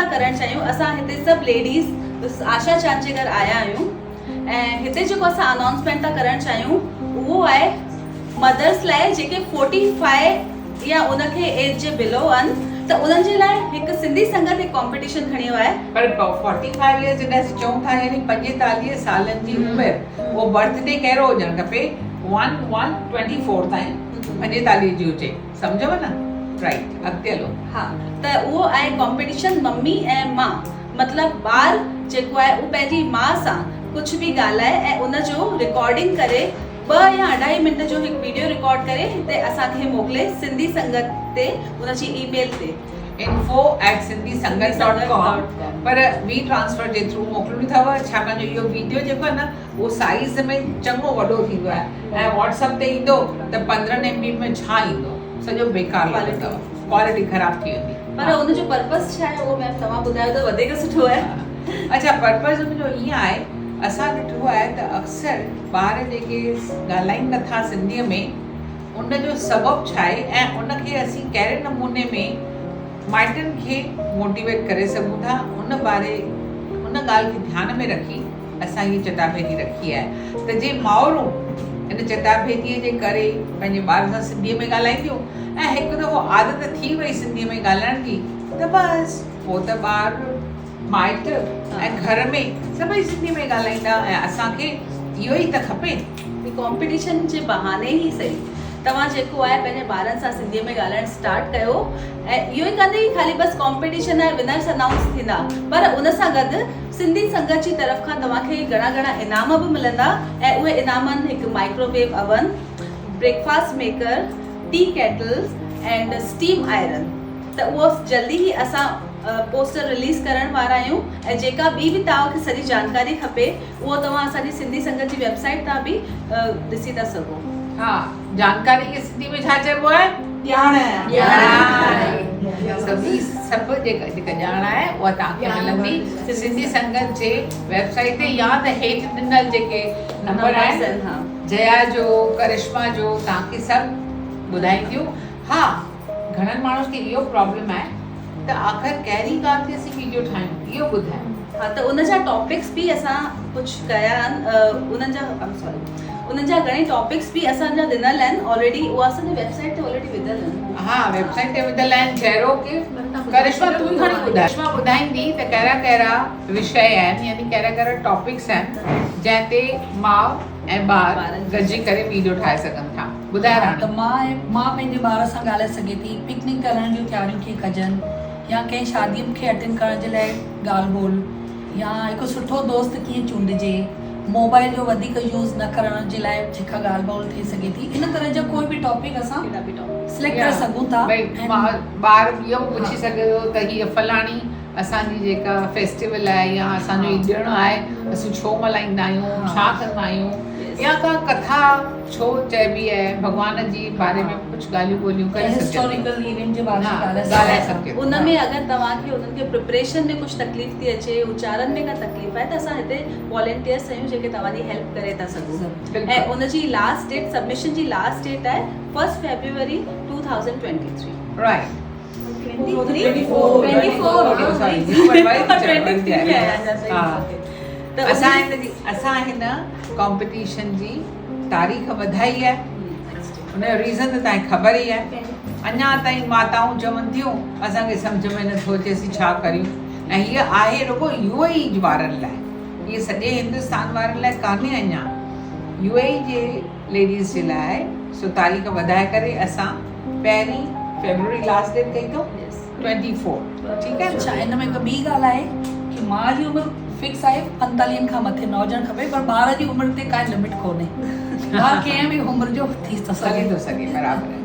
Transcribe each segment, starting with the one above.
था करणु चाहियूं। असां हिते सभु लेडीज़ आशा चांद जे घर आया आहियूं ऐं हिते जेको असां अनाउंसमेंट था करणु चाहियूं उहो आहे मदर्स लाइ जेके 45 या उनखे एज जे बिलो आहिनि त उन्हनि जे लाइ हिकु सिंधी संगत हिकु कॉम्पिटिशन खणी वियो आहे। पर 45 इयर्स जॾहिं असीं चऊं था यानी 45 सालनि जी उमिरि, उहो बर्थडे कहिड़ो हुजणु खपे 1/1/24 ताईं 45 जी हुजे, सम्झो न? राइट, अॻिते हलो। हा, त उहो आहे कॉम्पिटिशन मम्मी ऐं मां, मतिलबु ॿार जेको आहे उहो पंहिंजी माउ सां कुझु बि ॻाल्हाए ऐं उनजो रिकॉर्डिंग करे 2 या 2.5 मिंट जो हिकु वीडियो रिकॉर्ड करे हिते असांखे मोकिले सिंधी संगत ते उनजी ईमेल ते info@sindhisangat.com पर वी ट्रांसफर जे थ्रू मोकिलणी अथव। छाकाणि जो इहो वीडियो जेको आहे न उहो साइज़ में चङो वॾो थींदो आहे ऐं WhatsApp ते ईंदो त 15 MB में छा ईंदो, सॼो बेकार लॻंदव, क्वालिटी ख़राब थी वेंदी। पर उनजो पर्पस छा आहे उहो मैम तव्हां ॿुधायो त वधीक सुठो आहे। अच्छा, पर्पस उनजो ईअं आहे, असां ॾिठो आहे त अक्सर ॿार जेके ॻाल्हाइनि नथा सिंधीअ में उनजो सबबु छा आहे ऐं उनखे असीं कहिड़े नमूने में माइटनि खे मोटिवेट करे सघूं था, उन ॻाल्हि खे ध्यान में रखी असां हीअ चटाभेटी रखी आहे त जे माउरूं इन चटाभेटीअ जे करे पंहिंजे ॿार सां सिंधीअ में ॻाल्हाईंदियूं ऐं हिकु दफ़ो आदत थी वई सिंधीअ में ॻाल्हाइण जी त बसि पोइ त ॿार माइट ऐं घर में सभई सिंधीअ में ॻाल्हाईंदा ऐं असांखे इहो ई त खपे। कॉम्पिटिशन जे बहाने ई सही तव्हां जेको आहे पंहिंजे ॿारनि सां सिंधीअ में ॻाल्हाइणु स्टार्ट कयो ऐं इहो ई कान्हे कि ख़ाली बसि कॉम्पिटिशन आहे विनर्स अनाउंस थींदा, पर उन सां गॾु सिंधी संगत जी तरफ़ खां तव्हांखे घणा इनाम बि मिलंदा ऐं उहे इनाम आहिनि हिकु microwave oven, breakfast maker, tea kettles and steam iron. त उहो जल्दी ई असां पोस्टर रिलीज़ करण वारा आहियूं ऐं जेका बि तव्हांखे सॼी जानकारी खपे उहो तव्हां असांजी सिंधी संगत जी वेबसाइट तां बि ॾिसी था सघो। हा, जानकारी खे सिंधी में छा चइबो आहे? ॼाण। सभु जेका ॼाण आहे उहा तव्हांखे मिलंदी सिंधी संगत जे वेबसाइट ते या त हेठि ॾिनल जेके नंबर आहिनि जया जो, करिश्मा जो, तव्हांखे सभु ॿुधाईंदियूं। हा, घणनि माण्हुनि खे इहो प्रॉब्लम आहे त आख़िर कहिड़ी ॻाल्हि ते असीं वीडियो ठाहियूं इहो ॿुधायूं। हा, त उन जा टॉपिक्स बि असां कुझु कया आहिनि, उन्हनि जा घणे टॉपिक्स बि असांजा ॾिनल आहिनि ऑलरेडी, उहा असांजे वेबसाइट ते ऑलरेडी विधल आहिनि। हा, वेबसाइट ते विधल आहिनि। जहिड़ो की करिश्मा तूं ई खणी ॿुधाए, करिश्मा ॿुधाईंदी त कहिड़ा विषय आहिनि यानी कहिड़ा टॉपिक्स आहिनि जंहिं ते माउ ऐं ॿार गॾिजी करे वीडियो ठाहे सघनि था। ॿुधाए त मां पंहिंजे ॿार सां ॻाल्हाए सघे थी, पिकनिक करण जूं तयारियूं कीअं कजनि या कंहिं शादीअ खे अटेंड करण जे लाइ ॻाल्हि ॿोल या हिकु सुठो दोस्त कीअं चूंडिजे, मोबाइल जो वधीक यूज़ न करण जे लाइ जेका ॻाल्हि ॿोल थी सघे थी, इन तरह जा कोई बि टॉपिक असां सिलेक्ट करे सघूं था। ॿार इहो पुछी सघे थो त हीअ फलाणी असांजी जेका फेस्टिवल आहे या असांजो ॾिणु आहे असीं छो मल्हाईंदा आहियूं, छा कंदा आहियूं, या का कथा छो चइबी आहे, भॻवान जी बारे में कुझु ॻाल्हियूं ॿोलियूं करे हिस्टोरिकल इवेंट जे बारे में ॻाल्हाए सघे। उन में अगरि तव्हांखे उन्हनि खे प्रिपरेशन में कुझु तकलीफ़ थी अचे, उच्चारण में का तकलीफ़ आहे त असां हिते वॉलंटियर्स आहियूं जेके तव्हांजी हेल्प करे था सघूं। ऐं उनजी लास्ट डेट, सबमिशन जी लास्ट डेट आहे 1 February 2023। राइट। असां हिन कॉम्पिटिशन जी तारीख़ वधाई आहे, हुनजो रीज़न त तव्हांखे ख़बर ई आहे। अञा ताईं माताऊं चवनि थियूं असांखे सम्झ में नथो अचे असीं छा करियूं, ऐं हीअ आहे रुॻो UAE वारनि लाइ, हीअ सॼे हिंदुस्तान वारनि लाइ कान्हे। अञा UAE जे लेडीज़ जे लाइ सो तारीख़ वधाए करे असां 1 February लास्ट डेट कई अथऊं 24। ठीकु आहे। अच्छा, हिन में हिकु ॿी ॻाल्हि आहे कि माउ जी उमिरि फिक्स आहे 45 खां मथे न हुजणु खपे, पर ॿार जी उमिरि ते काई लिमिट कोन्हे, ॿार कंहिं बि उमिरि जो थी थो सघे बराबरि आहे।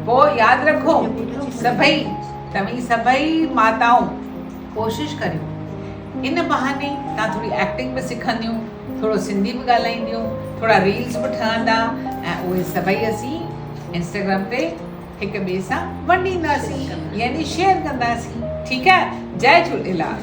पोइ यादि रखो तव्हीं सभई माताऊं कोशिशि करियो इन बहाने तव्हां थोरी एक्टिंग बि सिखंदियूं, थोरो सिंधी बि ॻाल्हाईंदियूं, थोरा रील्स बि ठहंदा ऐं उहे सभई असीं इंस्टाग्राम ते हिक ॿिए सां वंडींदासीं यानी शेयर कंदासीं। ठीकु आहे। जय झूलेलाल।